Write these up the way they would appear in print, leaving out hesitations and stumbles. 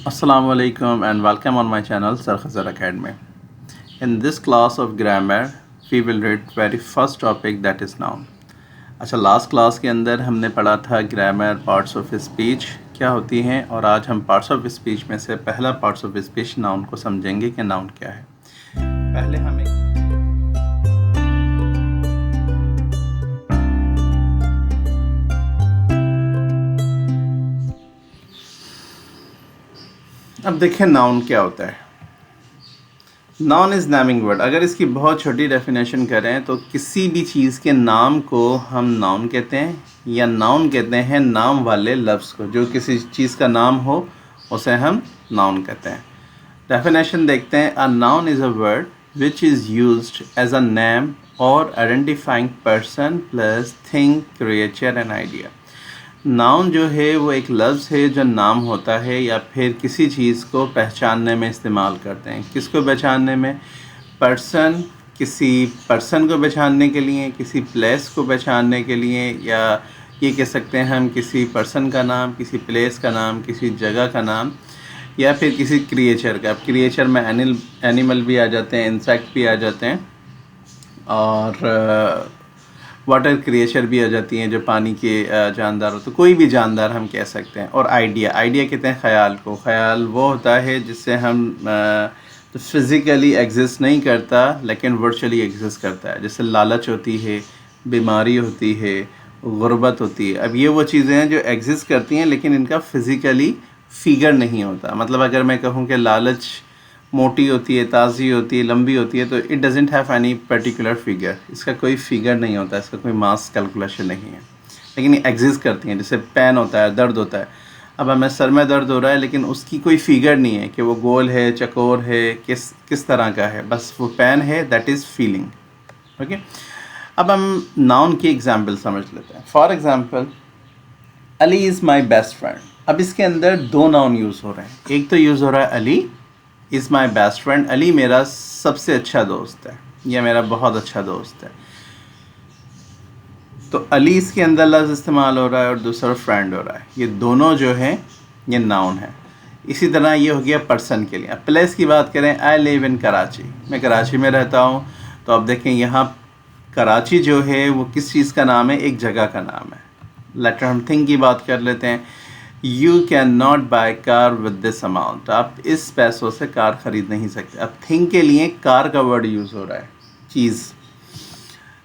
Assalamu alaikum and welcome on my channel Sir Khazar Academy. In this class of grammar, we will read very first topic that is noun. अच्छा last class के अंदर हमने पढ़ा था grammar parts of speech क्या होती हैं और आज हम पार्ट्स ऑफ स्पीच में से पहला पार्ट्स ऑफ स्पीच नाउन को समझेंगे कि नाउन क्या है। पहले हमें अब देखें नाउन क्या होता है। Noun is naming word. अगर इसकी बहुत छोटी डेफिनेशन करें तो किसी भी चीज़ के नाम को हम नाउन कहते हैं या नाउन कहते हैं नाम वाले लफ्ज़ को। जो किसी चीज़ का नाम हो उसे हम नाउन कहते हैं। डेफिनेशन देखते हैं। A noun is a word which is used as a name or identifying person plus thing creature and idea. Noun जो है वो एक लफ्ज़ है जो नाम होता है या फिर किसी चीज़ को पहचानने में इस्तेमाल करते हैं। किसको पहचानने में? पर्सन, किसी पर्सन को पहचानने के लिए, किसी प्लेस को पहचानने के लिए, या ये कह सकते हैं हम किसी पर्सन का नाम, किसी प्लेस का नाम, किसी जगह का नाम, या फिर किसी क्रिएचर का। क्रिएचर में एनिमल भी आ जाते हैं, इंसेक्ट भी आ जाते हैं और वाटर क्रिएचर भी आ जाती हैं जो पानी के जानदार हो। तो कोई भी जानदार हम कह सकते हैं। और आइडिया कहते हैं ख़याल को। ख़याल वो होता है जिससे हम तो फिज़िकली एग्जिस्ट नहीं करता लेकिन वर्चुअली एग्जिस्ट करता है। जैसे लालच होती है, बीमारी होती है, गुर्बत होती है। अब ये वो चीज़ें हैं जो एग्जिस्ट करती हैं लेकिन इनका फ़िज़िकली फिगर नहीं होता। मतलब अगर मैं कहूँ कि लालच मोटी होती है, ताज़ी होती है, लंबी होती है, तो it doesn't have any particular figure. इसका कोई फिगर नहीं होता, इसका कोई मास कैलकुलेशन नहीं है, लेकिन ये एग्जिस्ट करती हैं। जैसे पेन होता है, दर्द होता है। अब हमें सर में दर्द हो रहा है लेकिन उसकी कोई फिगर नहीं है कि वो गोल है, चकोर है, किस तरह का है। बस वो पेन है, दैट इज़ फीलिंग। ओके, अब हम नाउन की एग्जाम्पल समझ लेते हैं। For example, Ali is my best friend. अब इसके अंदर दो नाउन यूज़ हो रहे हैं। एक तो यूज़ हो रहा है Ali is my best friend. Ali मेरा सबसे अच्छा दोस्त है या मेरा बहुत अच्छा दोस्त है। तो अली इसके अंदर लफ्ज़ इस्तेमाल हो रहा है और दूसरा फ्रेंड हो रहा है। ये दोनों जो हैं ये नाउन है। इसी तरह ये हो गया पर्सन के लिए। अब प्लेस की बात करें, आई लिव इन कराची। मैं कराची में रहता हूँ। तो अब देखें यहाँ कराची जो है वो किस चीज़ का नाम है? एक जगह का नाम है। लेटर हम थिंग की बात कर लेते हैं। You can not by car with this amount. आप इस पैसों से कार ख़रीद नहीं सकते। अब थिंग के लिए कार का वर्ड यूज़ हो रहा है, चीज़।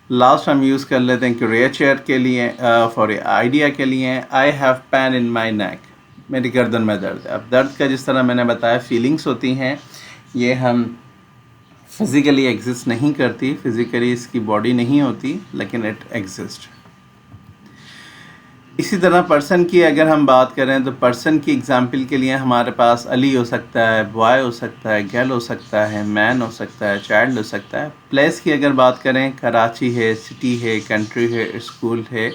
लास्ट हम यूज़ कर लेते हैं क्रिएचर के लिए, फॉर आइडिया के लिए। आई हैव पेन इन माई नेक। मेरी गर्दन में दर्द है। अब दर्द का जिस तरह मैंने बताया फीलिंग्स होती हैं, ये हम फिज़िकली एग्जिस्ट नहीं करती, फिज़िकली इसकी बॉडी नहीं होती लेकिन इट एग्जिस्ट। इसी तरह पर्सन की अगर हम बात करें तो पर्सन की एग्जाम्पल के लिए हमारे पास अली हो सकता है, बॉय हो सकता है, गर्ल हो सकता है, मैन हो सकता है, चाइल्ड हो सकता है। प्लेस की अगर बात करें, कराची है, सिटी है, कंट्री है, स्कूल है,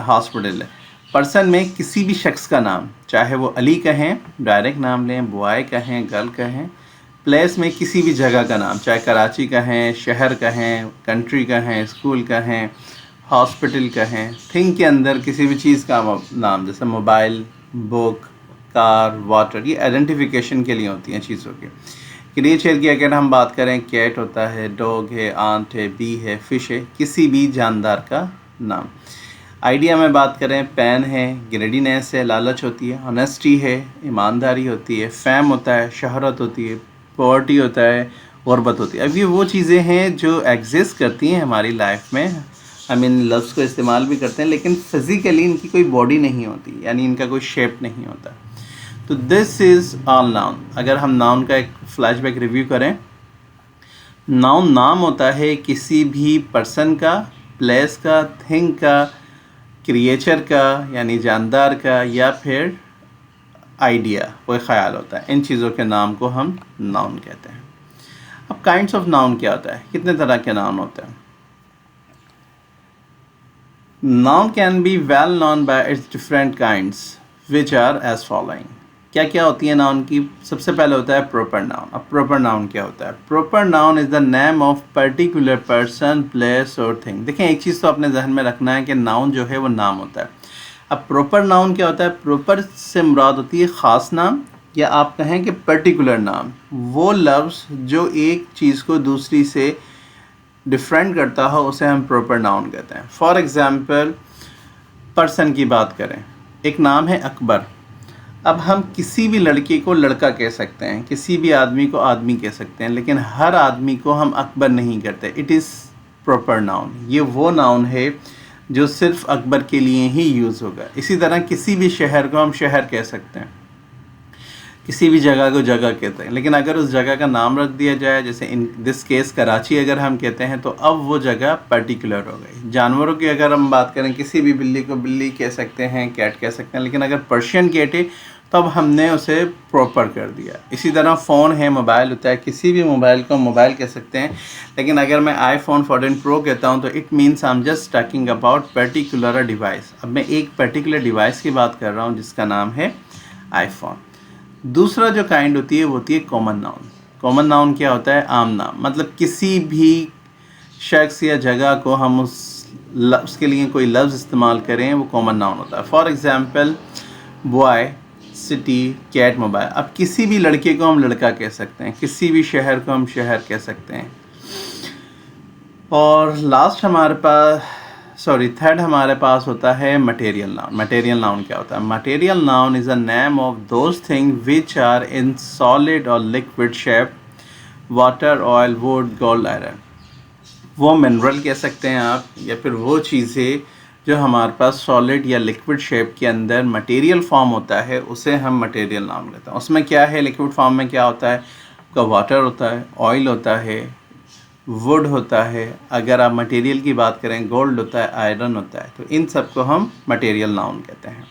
हॉस्पिटल है। पर्सन में किसी भी शख्स का नाम, चाहे वो अली कहें, डायरेक्ट नाम लें, बॉय कहें, गर्ल कहें। प्लेस में किसी भी जगह का नाम, चाहे कराची कहें, शहर कहें, कंट्री कहें, स्कूल कहें, हॉस्पिटल कहें। थिंग के अंदर किसी भी चीज़ का नाम, जैसे मोबाइल, बुक, कार, वाटर, ये आइडेंटिफिकेशन के लिए होती हैं चीज़ों के। क्रिएचर की अगर हम बात करें, कैट होता है, डॉग है, आंट है, बी है, फिश है, किसी भी जानदार का नाम। आइडिया में बात करें, पेन है, ग्रेडीनेस है, लालच होती है, ऑनेस्टी है, ईमानदारी होती है, फैम होता है, शहरत होती है, पॉवर्टी होता है, गुर्बत होती है। अब ये वो चीज़ें हैं जो एग्जिस्ट करती हैं हमारी लाइफ में। हम इन लफ्ज़ को इस्तेमाल भी करते हैं लेकिन फिज़िकली इनकी कोई बॉडी नहीं होती, यानी इनका कोई शेप नहीं होता। तो दिस इज़ ऑल नाउन। अगर हम नाउन का एक फ्लैशबैक रिव्यू करें, नाउन नाम होता है किसी भी पर्सन का, प्लेस का, थिंग का, क्रिएचर का यानी जानदार का, या फिर आइडिया, कोई ख़याल होता है। इन चीज़ों के नाम को हम नाउन कहते हैं। अब काइंड्स ऑफ नाउन क्या होता है? कितने तरह के नाउन होते हैं? Noun can be well known by its different kinds, which are as following. क्या क्या होती है नाउन की? सबसे पहले होता है प्रॉपर नाउन। अब प्रॉपर नाउन क्या होता है? Proper noun is the name of particular person, place और थिंग। देखें, एक चीज़ तो अपने जहन में रखना है कि नाउन जो है वो नाम होता है। अब प्रॉपर नाउन क्या होता है? प्रॉपर से मुराद होती है ख़ास नाम, या आप कहें कि पर्टिकुलर नाम, वो लफ्ज़ जो एक चीज़ को दूसरी से डिफरेंट करता हो उसे हम प्रॉपर नाउन कहते हैं। फॉर एग्ज़ाम्पल पर्सन की बात करें, एक नाम है अकबर। अब हम किसी भी लड़के को लड़का कह सकते हैं, किसी भी आदमी को आदमी कह सकते हैं, लेकिन हर आदमी को हम अकबर नहीं करते। It is proper noun. ये वो नाउन है जो सिर्फ अकबर के लिए ही यूज़ होगा। इसी तरह किसी भी शहर को हम शहर कह सकते हैं, किसी भी जगह को जगह कहते हैं, लेकिन अगर उस जगह का नाम रख दिया जाए, जैसे इन दिस केस कराची अगर हम कहते हैं, तो अब वो जगह पर्टिकुलर हो गई। जानवरों की अगर हम बात करें, किसी भी बिल्ली को बिल्ली कह सकते हैं, कैट कह सकते हैं, लेकिन अगर पर्शियन कैट है तो अब हमने उसे प्रॉपर कर दिया। इसी तरह फ़ोन है, मोबाइल होता है, किसी भी मोबाइल को मोबाइल कह सकते हैं, लेकिन अगर मैं iPhone 14 Pro कहता हूँ तो it means I am just talking about particular device. अब मैं एक पर्टिकुलर डिवाइस की बात कर रहा हूँ जिसका नाम है iPhone। दूसरा जो काइंड होती है वो होती है कॉमन नाउन। कॉमन नाउन क्या होता है? आम नाम। मतलब किसी भी शख्स या जगह को हम उसके लिए कोई लफ्ज़ इस्तेमाल करें, वो कॉमन नाउन होता है। For example boy, city, cat, mobile. अब किसी भी लड़के को हम लड़का कह सकते हैं, किसी भी शहर को हम शहर कह सकते हैं। और लास्ट हमारे पास थर्ड हमारे पास होता है मटेरियल नाउन। मटेरियल नाउन क्या होता है? Material noun is a name of those thing which are in solid or liquid shape, water, oil, wood, gold, iron. वो मिनरल कह सकते हैं आप, या फिर वो चीज़ें जो हमारे पास सॉलिड या लिक्विड शेप के अंदर मटेरियल फॉर्म होता है, उसे हम मटेरियल नाम लेते हैं। उसमें क्या है? लिक्विड फॉर्म में क्या होता है? आपका वाटर होता है, ऑयल होता है, वुड होता है, अगर आप मटेरियल की बात करें गोल्ड होता है, आयरन होता है। तो इन सब को हम मटेरियल नाउन कहते हैं।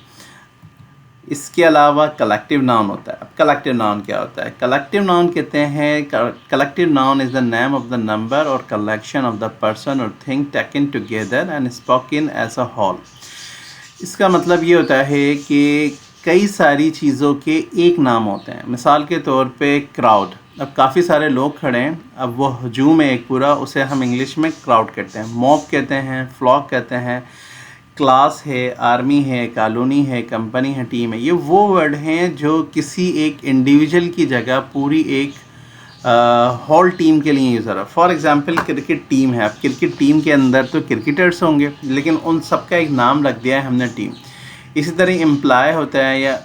इसके अलावा कलेक्टिव नाउन होता है। अब कलेक्टिव नाउन क्या होता है? कलेक्टिव नाउन कहते हैं, collective noun is the name of the number और कलेक्शन ऑफ द पर्सन और thing taken together and spoken as a whole. इसका मतलब ये होता है कि कई सारी चीज़ों के एक नाम होते हैं। मिसाल के तौर पे क्राउड। अब काफ़ी सारे लोग खड़े हैं, अब वो हजूम है एक पूरा, उसे हम इंग्लिश में क्राउड कहते हैं। मॉब कहते हैं, फ्लॉक कहते हैं, क्लास है, आर्मी है, कॉलोनी है, कंपनी है, टीम है। ये वो वर्ड हैं जो किसी एक इंडिविजुअल की जगह पूरी एक होल टीम के लिए यूज़ हो रहा है। फॉर एग्जांपल क्रिकेट टीम है। अब क्रिकेट टीम के अंदर तो क्रिकेटर्स होंगे, लेकिन उन सबका एक नाम रख दिया है हमने टीम। इसी तरह एम्प्लॉय होता है, या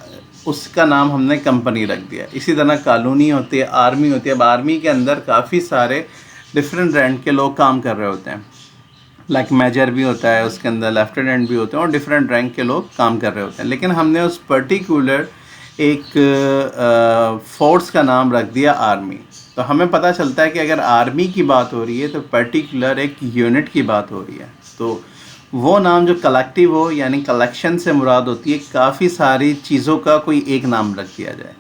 उसका नाम हमने कंपनी रख दिया। इसी तरह कॉलोनी होती है, आर्मी होती है। अब आर्मी के अंदर काफ़ी सारे डिफरेंट रैंक के लोग काम कर रहे होते हैं, लाइक मेजर भी होता है, उसके अंदर लेफ्टिनेंट भी होते हैं, और डिफरेंट रैंक के लोग काम कर रहे होते हैं। लेकिन हमने उस पर्टिकुलर एक फोर्स का नाम रख दिया आर्मी। तो हमें पता चलता है कि अगर आर्मी की बात हो रही है तो पर्टिकुलर एक यूनिट की बात हो रही है। तो वो नाम जो कलेक्टिव हो, यानी कलेक्शन से मुराद होती है काफ़ी सारी चीज़ों का कोई एक नाम रख दिया जाए।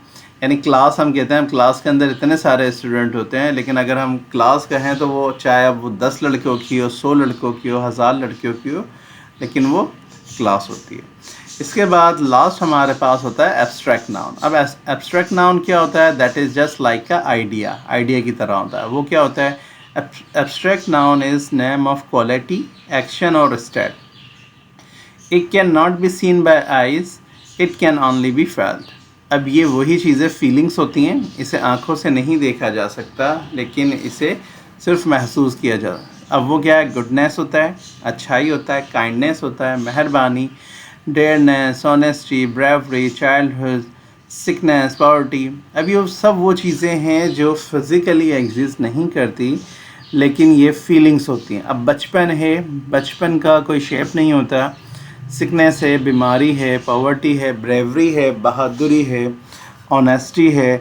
यानी क्लास हम कहते हैं, क्लास के अंदर इतने सारे स्टूडेंट होते हैं, लेकिन अगर हम क्लास कहें तो वो चाहे अब वो 10 लड़कियों की हो, 100 लड़कों की हो, 1000 लड़कियों की हो, लेकिन वो क्लास होती है। इसके बाद लास्ट हमारे पास होता है एब्स्ट्रैक्ट नाउन। अब एब्स्ट्रैक्ट नाउन क्या होता है? That is just like a idea, idea की तरह होता है। वो क्या होता है? Abstract noun is name of quality, action or state. It can not be seen by eyes, it can only be felt. अब ये वही चीज़ें फीलिंग्स होती हैं, इसे आँखों से नहीं देखा जा सकता, लेकिन इसे सिर्फ महसूस किया जा। अब वो क्या है? गुडनेस होता है, अच्छाई होता है, काइंडनेस होता है, मेहरबानी, dearness, honesty, bravery, childhood, sickness, poverty. अब ये सब वो चीज़ें हैं जो फिज़िकली एग्जिस्ट नहीं करती, लेकिन ये फीलिंग्स होती हैं। अब बचपन है, बचपन का कोई शेप नहीं होता। सिकनेस है, बीमारी है, पॉवर्टी है, ब्रेवरी है, बहादुरी है, ऑनेस्टी है।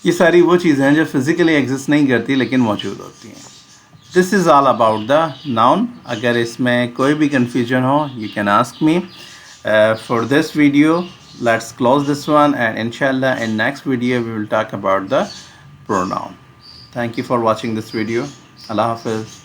ये सारी वो चीज़ें हैं जो फिज़िकली एग्जिस्ट नहीं करती, लेकिन मौजूद होती हैं। This is all about the noun. अगर इसमें कोई भी कन्फ्यूजन हो, you can ask me for this video. Let's close this one, and इंशाल्लाह in next video we will talk about the pronoun. Thank you for watching this video. Allah Hafiz.